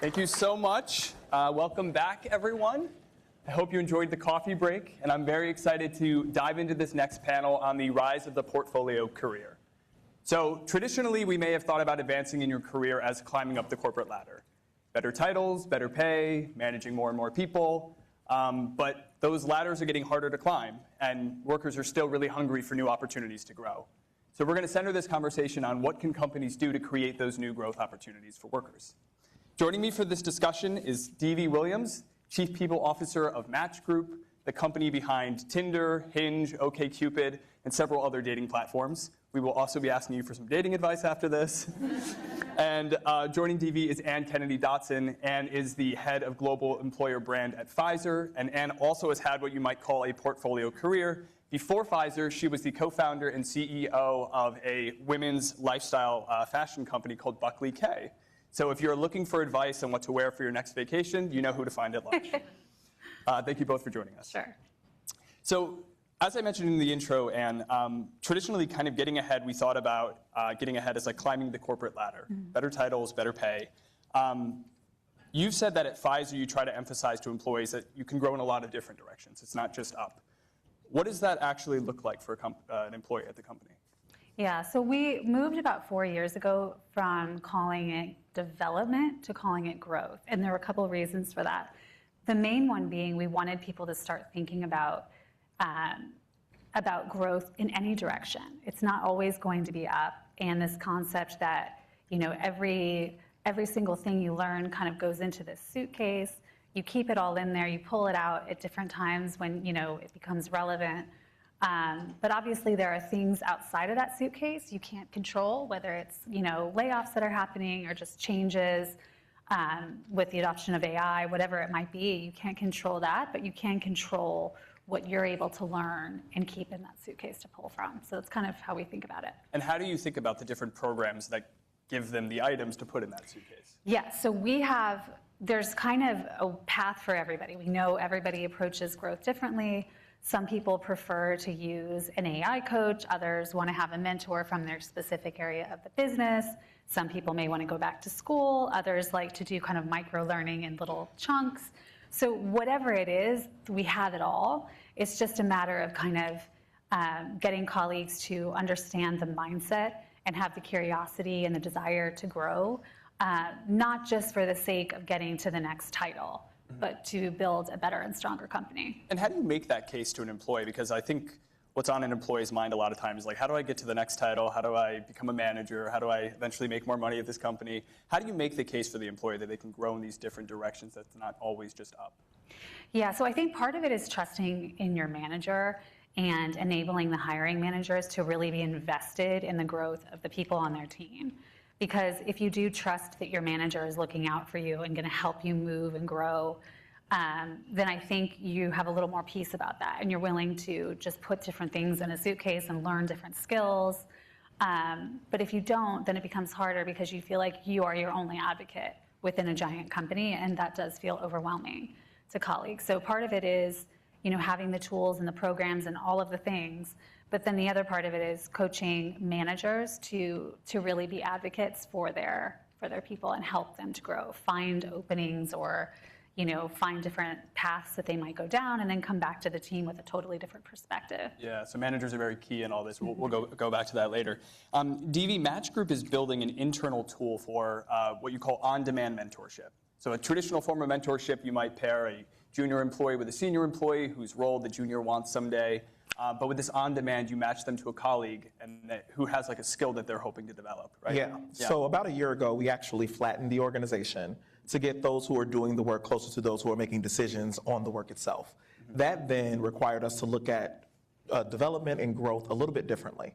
Thank you so much. Welcome back, everyone. I hope you enjoyed the coffee break, and I'm very excited to dive into this next panel on the rise of the portfolio career. So traditionally, we may have thought about advancing in your career as climbing up the corporate ladder. Better titles, better pay, managing more and more people, but those ladders are getting harder to climb, and workers are still really hungry for new opportunities to grow. So we're going to center this conversation on what can companies do to create those new growth opportunities for workers. Joining me for this discussion is Dee Williams, Chief People Officer of Match Group, the company behind Tinder, Hinge, OkCupid, and several other dating platforms. We will also be asking you for some dating advice after this. And joining Dee is Kennedy Dotson. Anne is the head of global employer brand at Pfizer, and Anne also has had what you might call a portfolio career. Before Pfizer, she was the co-founder and CEO of a women's lifestyle fashion company called Buckley K. So if you're looking for advice on what to wear for your next vacation, you know who to find at lunch. Thank you both for joining us. Sure. So as I mentioned in the intro, Anne, traditionally kind of getting ahead, we thought about getting ahead as like climbing the corporate ladder. Better titles, better pay. You've said that at Pfizer you try to emphasize to employees that you can grow in a lot of different directions. It's not just up. What does that actually look like for an employee at the company? Yeah, so we moved about 4 years ago from calling it development to calling it growth. And there were a couple of reasons for that. The main one being we wanted people to start thinking about growth in any direction. It's not always going to be up. And this concept that, you know, every single thing you learn kind of goes into this suitcase. You keep it all in there, you pull it out at different times when, you know, it becomes relevant. But obviously there are things outside of that suitcase you can't control, whether it's, you know, layoffs that are happening or just changes with the adoption of AI, whatever it might be. You can't control that, but you can control what you're able to learn and keep in that suitcase to pull from. So that's kind of how we think about it. And how do you think about the different programs that give them the items to put in that suitcase? Yeah, so there's kind of a path for everybody. We know everybody approaches growth differently. Some people prefer to use an AI coach. Others want to have a mentor from their specific area of the business. Some people may want to go back to school. Others like to do kind of micro learning in little chunks. So whatever it is, we have it all. It's just a matter of kind of getting colleagues to understand the mindset and have the curiosity and the desire to grow, not just for the sake of getting to the next title, but to build a better and stronger company. And how do you make that case to an employee? Because I think what's on an employee's mind a lot of times is like, how do I get to the next title? How do I become a manager? How do I eventually make more money at this company? How do you make the case for the employee that they can grow in these different directions that's not always just up? Yeah, so I think part of it is trusting in your manager and enabling the hiring managers to really be invested in the growth of the people on their team. Because if you do trust that your manager is looking out for you and going to help you move and grow, then I think you have a little more peace about that. And you're willing to just put different things in a suitcase and learn different skills. But if you don't, then it becomes harder because you feel like you are your only advocate within a giant company. And that does feel overwhelming to colleagues. So part of it is, you know, having the tools and the programs and all of the things. But then the other part of it is coaching managers to really be advocates for their people and help them to grow, find openings or, you know, find different paths that they might go down and then come back to the team with a totally different perspective. Yeah, so managers are very key in all this. We'll go back to that later. Dee, Match Group is building an internal tool for what you call on-demand mentorship. So a traditional form of mentorship, you might pair a junior employee with a senior employee whose role the junior wants someday. But with this on-demand, you match them to a colleague who has like a skill that they're hoping to develop, right? Yeah. So about a year ago, we actually flattened the organization to get those who are doing the work closer to those who are making decisions on the work itself. That then required us to look at development and growth a little bit differently.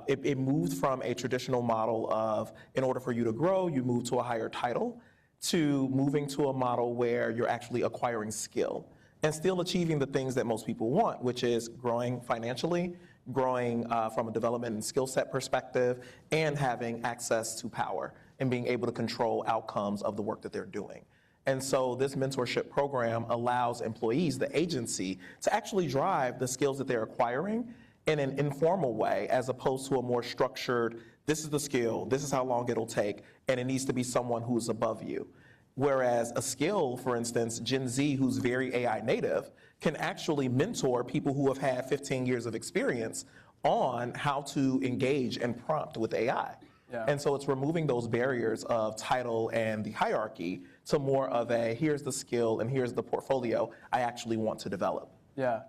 It moved from a traditional model of, in order for you to grow, you move to a higher title, to moving to a model where you're actually acquiring skill and still achieving the things that most people want, which is growing financially, growing from a development and skill set perspective, and having access to power and being able to control outcomes of the work that they're doing. And so this mentorship program allows employees, the agency, to actually drive the skills that they're acquiring in an informal way, as opposed to a more structured, this is the skill, this is how long it'll take, and it needs to be someone who's above you. Whereas a skill, for instance, Gen Z, who's very AI native, can actually mentor people who have had 15 years of experience on how to engage and prompt with AI. Yeah. And so it's removing those barriers of title and the hierarchy to more of a, here's the skill and here's the portfolio I actually want to develop. Yeah.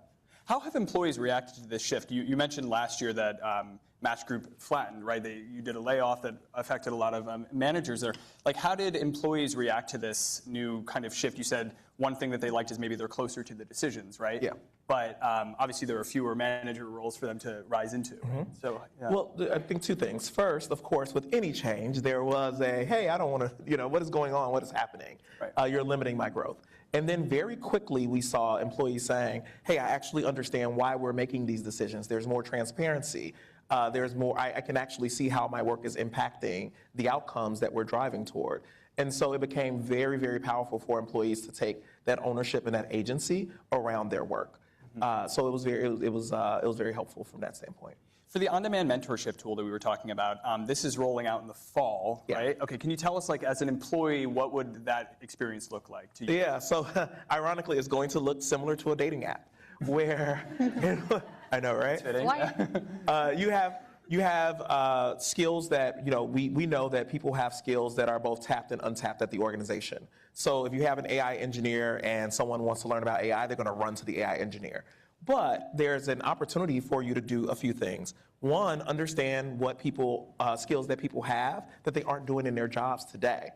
How have employees reacted to this shift? You mentioned last year that Match Group flattened, right? You did a layoff that affected a lot of managers there. Like, how did employees react to this new kind of shift? You said one thing that they liked is maybe they're closer to the decisions, right? Yeah. But obviously there are fewer manager roles for them to rise into. Right? So, yeah. Well, I think two things. First, of course, with any change, there was a, hey, I don't want to, what is going on? What is happening? Right. You're limiting my growth. And then very quickly, we saw employees saying, hey, I actually understand why we're making these decisions. There's more transparency. There's more, I can actually see how my work is impacting the outcomes that we're driving toward. And so it became very, very powerful for employees to take that ownership and that agency around their work. So it was very helpful from that standpoint. For the on-demand mentorship tool that we were talking about, this is rolling out in the fall, Yeah. right? Okay, can you tell us, like, as an employee, what would that experience look like to you? Yeah, so ironically, it's going to look similar to a dating app, where, I know, right? You have skills that, we know that people have skills that are both tapped and untapped at the organization. So if you have an AI engineer and someone wants to learn about AI, they're going to run to the AI engineer. But there's an opportunity for you to do a few things. One, understand what skills that people have that they aren't doing in their jobs today.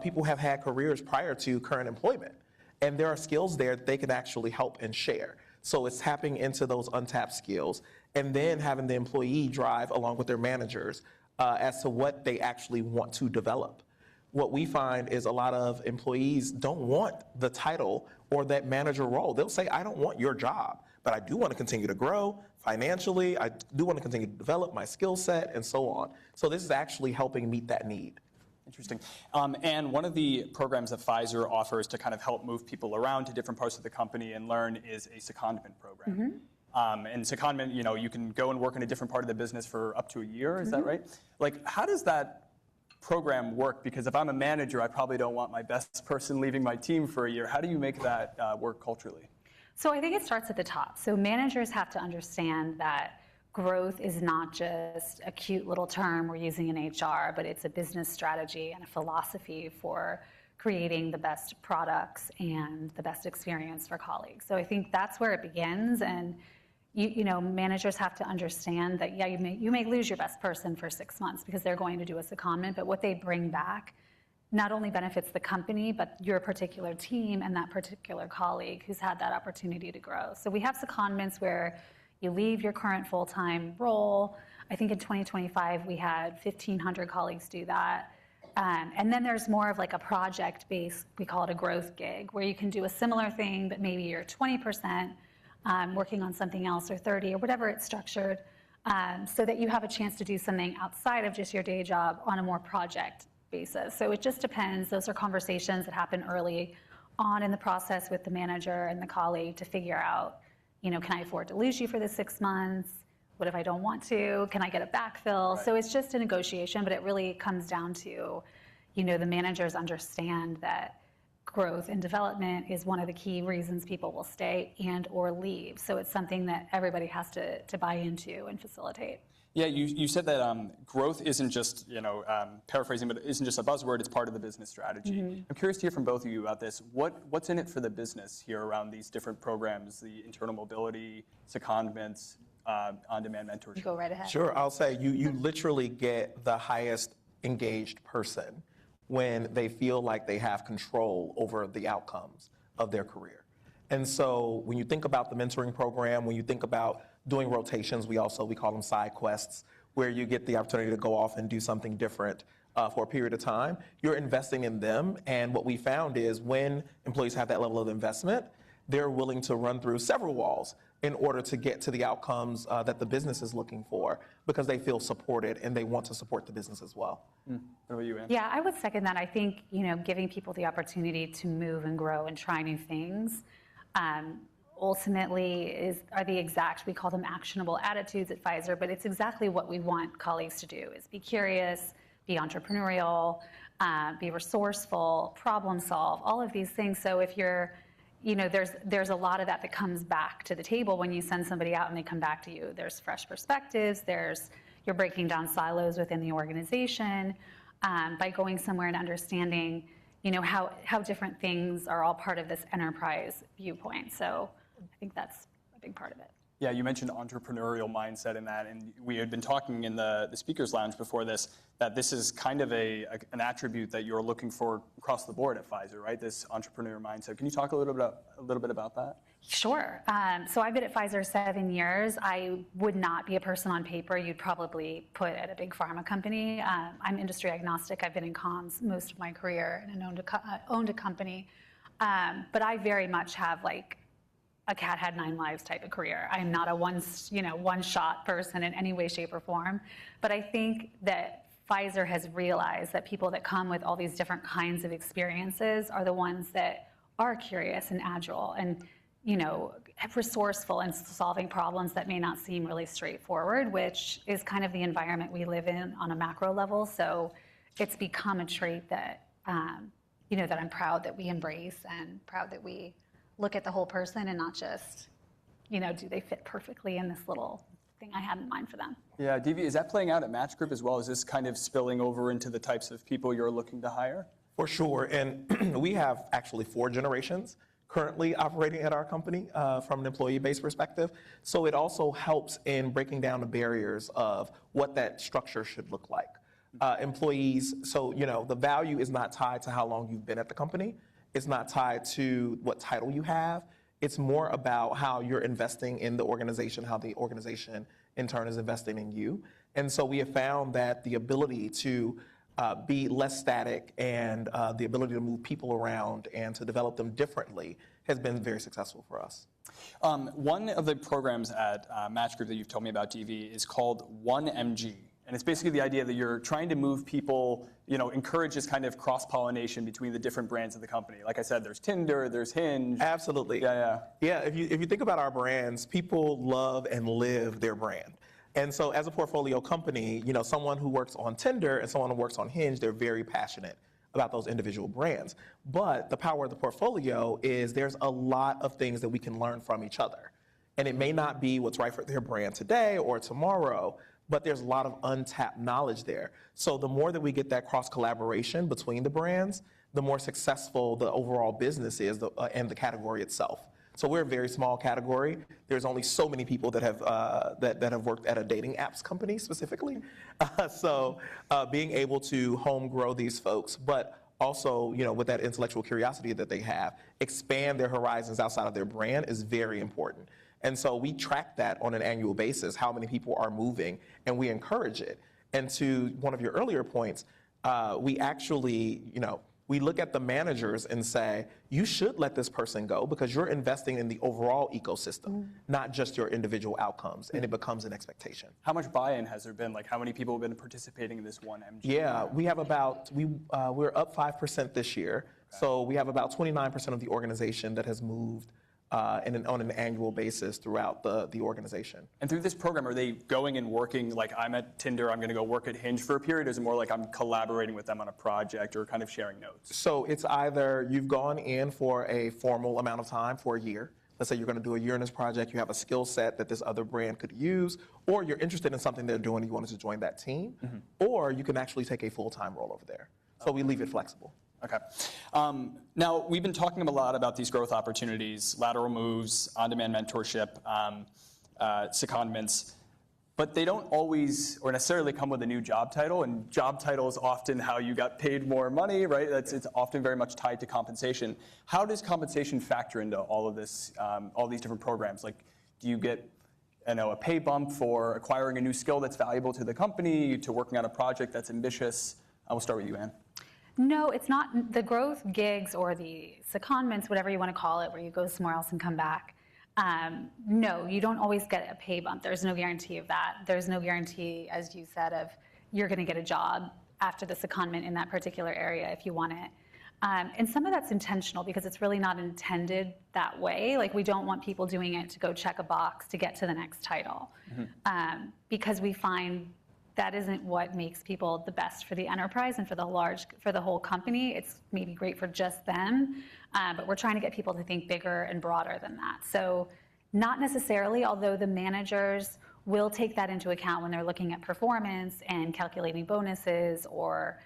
People have had careers prior to current employment, and there are skills there that they can actually help and share. So it's tapping into those untapped skills and then having the employee drive along with their managers as to what they actually want to develop. What we find is a lot of employees don't want the title or that manager role. They'll say, I don't want your job, but I do want to continue to grow financially. I do want to continue to develop my skill set and so on. So this is actually helping meet that need. Interesting. And one of the programs that Pfizer offers to kind of help move people around to different parts of the company and learn is a secondment program. And secondment, you can go and work in a different part of the business for up to a year. Is that right? Like, how does that program work? Because if I'm a manager, I probably don't want my best person leaving my team for a year. How do you make that work culturally? So I think it starts at the top. So managers have to understand that growth is not just a cute little term we're using in HR, but it's a business strategy and a philosophy for creating the best products and the best experience for colleagues. So I think that's where it begins. And managers have to understand that, yeah, you may lose your best person for 6 months because they're going to do a secondment, but what they bring back not only benefits the company, but your particular team and that particular colleague who's had that opportunity to grow. So we have secondments where you leave your current full-time role. I think in 2025, we had 1,500 colleagues do that. And then there's more of like a project-based, we call it a growth gig, where you can do a similar thing, but maybe you're 20% working on something else, or 30, or whatever it's structured, so that you have a chance to do something outside of just your day job on a more project basis. So it just depends. Those are conversations that happen early on in the process with the manager and the colleague to figure out, can I afford to lose you for the 6 months? What if I don't want to? Can I get a backfill? Right. So it's just a negotiation, but it really comes down to, the managers understand that growth and development is one of the key reasons people will stay and or leave. So it's something that everybody has to buy into and facilitate. Yeah, you said that growth isn't just, paraphrasing, but it isn't just a buzzword, it's part of the business strategy. I'm curious to hear from both of you about this. What's in it for the business here around these different programs, the internal mobility, secondments, on-demand mentorship? Go right ahead. Sure, I'll say you literally get the highest engaged person when they feel like they have control over the outcomes of their career. And so when you think about the mentoring program, when you think about doing rotations, we call them side quests, where you get the opportunity to go off and do something different for a period of time, you're investing in them. And what we found is when employees have that level of investment, they're willing to run through several walls in order to get to the outcomes that the business is looking for, because they feel supported and they want to support the business as well. What about you, Ann? Yeah, I would second that. I think, giving people the opportunity to move and grow and try new things ultimately we call them actionable attitudes at Pfizer, but it's exactly what we want colleagues to do, is be curious, be entrepreneurial, be resourceful, problem solve, all of these things. So if you're, there's a lot of that comes back to the table when you send somebody out and they come back to you. There's fresh perspectives, you're breaking down silos within the organization by going somewhere and understanding, how different things are all part of this enterprise viewpoint. So I think that's a big part of it. Yeah, you mentioned entrepreneurial mindset in that, and we had been talking in the speakers lounge before this, that this is kind of an attribute that you're looking for across the board at Pfizer, right? This entrepreneur mindset. Can you talk a little bit about that? Sure. So I've been at Pfizer 7 years. I would not be a person on paper you'd probably put at a big pharma company. I'm industry agnostic. I've been in comms most of my career and owned a company. But I very much have a cat had 9 lives type of career. I am not a one-shot person in any way, shape, or form. But I think that Pfizer has realized that people that come with all these different kinds of experiences are the ones that are curious and agile and, resourceful in solving problems that may not seem really straightforward, which is kind of the environment we live in on a macro level. So it's become a trait that, that I'm proud that we embrace and proud that we look at the whole person and not just, do they fit perfectly in this little thing I had in mind for them. Yeah, DV, is that playing out at Match Group as well? Is this kind of spilling over into the types of people you're looking to hire? For sure, and we have actually 4 generations currently operating at our company from an employee-based perspective. So it also helps in breaking down the barriers of what that structure should look like. Employees, so the value is not tied to how long you've been at the company. It's not tied to what title you have. It's more about how you're investing in the organization, how the organization in turn is investing in you. And so we have found that the ability to be less static and the ability to move people around and to develop them differently has been very successful for us. One of the programs at Match Group that you've told me about, DV, is called 1MG. And it's basically the idea that you're trying to move people, encourage this kind of cross-pollination between the different brands of the company. Like I said, there's Tinder, there's Hinge. Absolutely. Yeah, if you think about our brands, people love and live their brand. And so as a portfolio company, someone who works on Tinder and someone who works on Hinge, they're very passionate about those individual brands. But the power of the portfolio is there's a lot of things that we can learn from each other. And it may not be what's right for their brand today or tomorrow, but there's a lot of untapped knowledge there. So the more that we get that cross-collaboration between the brands, the more successful the overall business is and the category itself. So we're a very small category. There's only so many people that have that have worked at a dating apps company specifically. So being able to home grow these folks, but also, with that intellectual curiosity that they have, expand their horizons outside of their brand is very important. And so we track that on an annual basis, how many people are moving, and we encourage it. And to one of your earlier points, we actually, we look at the managers and say, you should let this person go because you're investing in the overall ecosystem, not just your individual outcomes, and it becomes an expectation. How much buy-in has there been? Like, how many people have been participating in this 1MG? Yeah, we have we're up 5% this year. Okay. So we have about 29% of the organization that has moved on an annual basis throughout the organization. And through this program, are they going and working, like I'm at Tinder, I'm going to go work at Hinge for a period, or is it more like I'm collaborating with them on a project or kind of sharing notes? So it's either you've gone in for a formal amount of time for a year. Let's say you're going to do a year in this project, you have a skill set that this other brand could use, or you're interested in something they're doing and you wanted to join that team, or you can actually take a full-time role over there. So we leave it flexible. Okay. Now, we've been talking a lot about these growth opportunities, lateral moves, on-demand mentorship, secondments, but they don't always or necessarily come with a new job title, and job title is often how you got paid more money, right? It's often very much tied to compensation. How does compensation factor into all of this, all these different programs? Like, do you get a pay bump for acquiring a new skill that's valuable to the company, to working on a project that's ambitious? We'll start with you, Ann. No, it's not the growth gigs or the secondments, whatever you want to call it, where you go somewhere else and come back. No, you don't always get a pay bump. There's no guarantee of that. There's no guarantee, as you said, of you're going to get a job after the secondment in that particular area if you want it. And some of that's intentional because it's really not intended that way. Like, we don't want people doing it to go check a box to get to the next title. Because we find that isn't what makes people the best for the enterprise and for the whole company. It's maybe great for just them, but we're trying to get people to think bigger and broader than that. So not necessarily, although the managers will take that into account when they're looking at performance and calculating bonuses or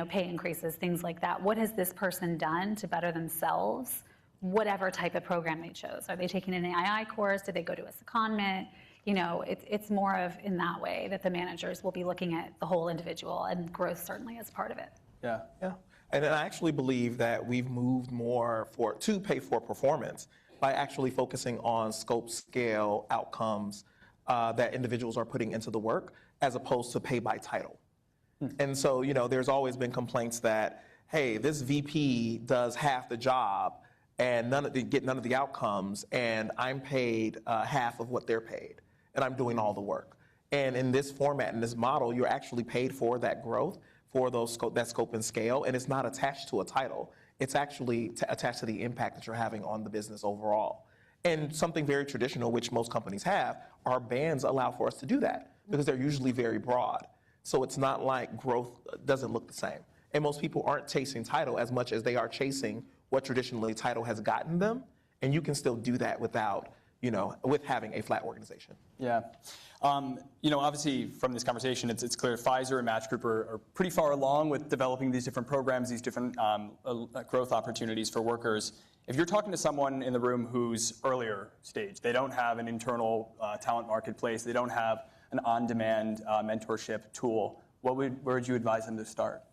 pay increases, things like that. What has this person done to better themselves, whatever type of program they chose? Are they taking an AI course? Did they go to a secondment? It's more of in that way that the managers will be looking at the whole individual, and growth certainly is part of it. Yeah. Yeah. And I actually believe that we've moved more to pay for performance by actually focusing on scope, scale, outcomes that individuals are putting into the work, as opposed to pay by title. And so, there's always been complaints that, hey, this VP does half the job and get none of the outcomes, and I'm paid half of what they're paid, and I'm doing all the work. And in this format, in this model, you're actually paid for that growth, for that scope and scale, and it's not attached to a title. It's actually attached to the impact that you're having on the business overall. And something very traditional, which most companies have, our bands allow for us to do that because they're usually very broad. So it's not like growth doesn't look the same. And most people aren't chasing title as much as they are chasing what traditionally title has gotten them. And you can still do that without, with having a flat organization. Yeah. Obviously from this conversation, it's clear Pfizer and Match Group are pretty far along with developing these different programs, these different growth opportunities for workers. If you're talking to someone in the room who's earlier stage, they don't have an internal talent marketplace, they don't have an on-demand mentorship tool, where would you advise them to start?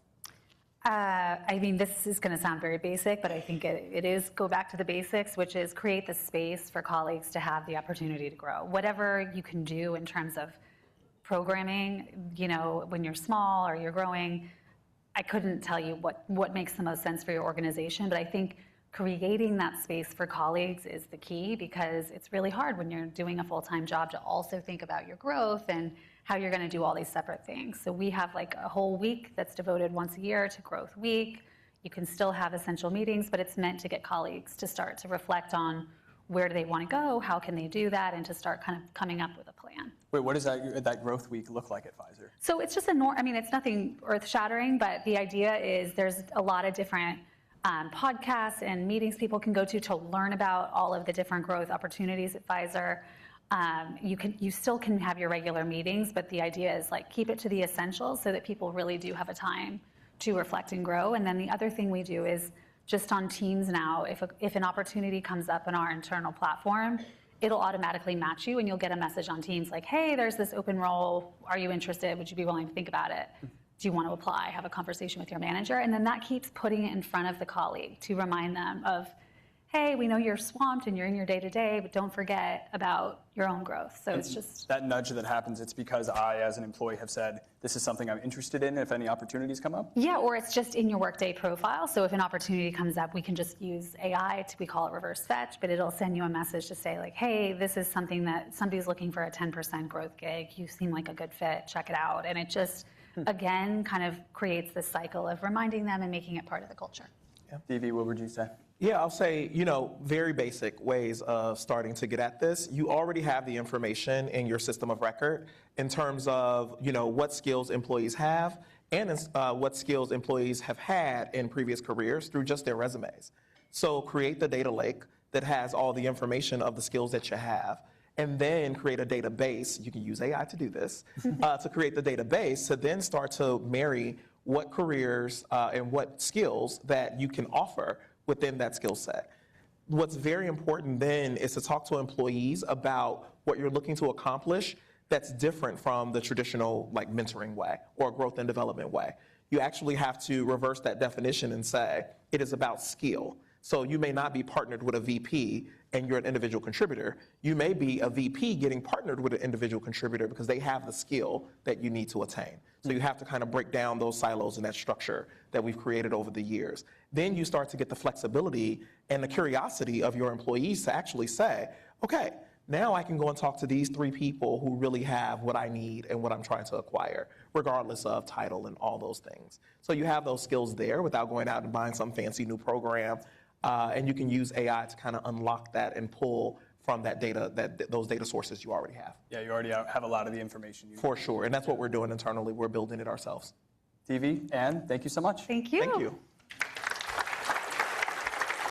This is going to sound very basic, but I think it is go back to the basics, which is create the space for colleagues to have the opportunity to grow. Whatever you can do in terms of programming, when you're small or you're growing, I couldn't tell you what makes the most sense for your organization, but I think creating that space for colleagues is the key, because it's really hard when you're doing a full-time job to also think about your growth and how you're going to do all these separate things. So we have like a whole week that's devoted once a year to Growth Week. You can still have essential meetings, but it's meant to get colleagues to start to reflect on where do they want to go, how can they do that, and to start kind of coming up with a plan. Wait, what does that Growth Week look like at Pfizer? So it's just it's nothing earth-shattering, but the idea is there's a lot of different podcasts and meetings people can go to learn about all of the different growth opportunities at Pfizer. You still can have your regular meetings, but the idea is keep it to the essentials so that people really do have a time to reflect and grow. And then the other thing we do is just on Teams now, if an opportunity comes up in our internal platform, it'll automatically match you and you'll get a message on Teams like, hey, there's this open role. Are you interested? Would you be willing to think about it? Do you want to apply? Have a conversation with your manager. And then that keeps putting it in front of the colleague to remind them of, hey, we know you're swamped and you're in your day-to-day, but don't forget about your own growth. So it's just that nudge that happens. It's because I, as an employee, have said, this is something I'm interested in if any opportunities come up? Yeah, or it's just in your Workday profile. So if an opportunity comes up, we can just use AI we call it reverse fetch, but it'll send you a message to say hey, this is something that somebody's looking for a 10% growth gig. You seem like a good fit, check it out. And it just, again, kind of creates this cycle of reminding them and making it part of the culture. Yeah. Vivi, what would you say? Yeah, I'll say, very basic ways of starting to get at this. You already have the information in your system of record in terms of, what skills employees have and what skills employees have had in previous careers through just their resumes. So create the data lake that has all the information of the skills that you have, and then create a database. You can use AI to do this, to create the database, to then start to marry what careers and what skills that you can offer within that skill set. What's very important then is to talk to employees about what you're looking to accomplish that's different from the traditional mentoring way or growth and development way. You actually have to reverse that definition and say it is about skill. So you may not be partnered with a VP and you're an individual contributor. You may be a VP getting partnered with an individual contributor because they have the skill that you need to attain. So you have to kind of break down those silos and that structure that we've created over the years. Then you start to get the flexibility and the curiosity of your employees to actually say, okay, now I can go and talk to these 3 people who really have what I need and what I'm trying to acquire, regardless of title and all those things. So you have those skills there without going out and buying some fancy new program. And you can use AI to kind of unlock that and pull from that data, those data sources you already have. Yeah, you already have a lot of the information you need. For sure, and that's what we're doing internally. We're building it ourselves. TV, Anne, thank you so much. Thank you. Thank you.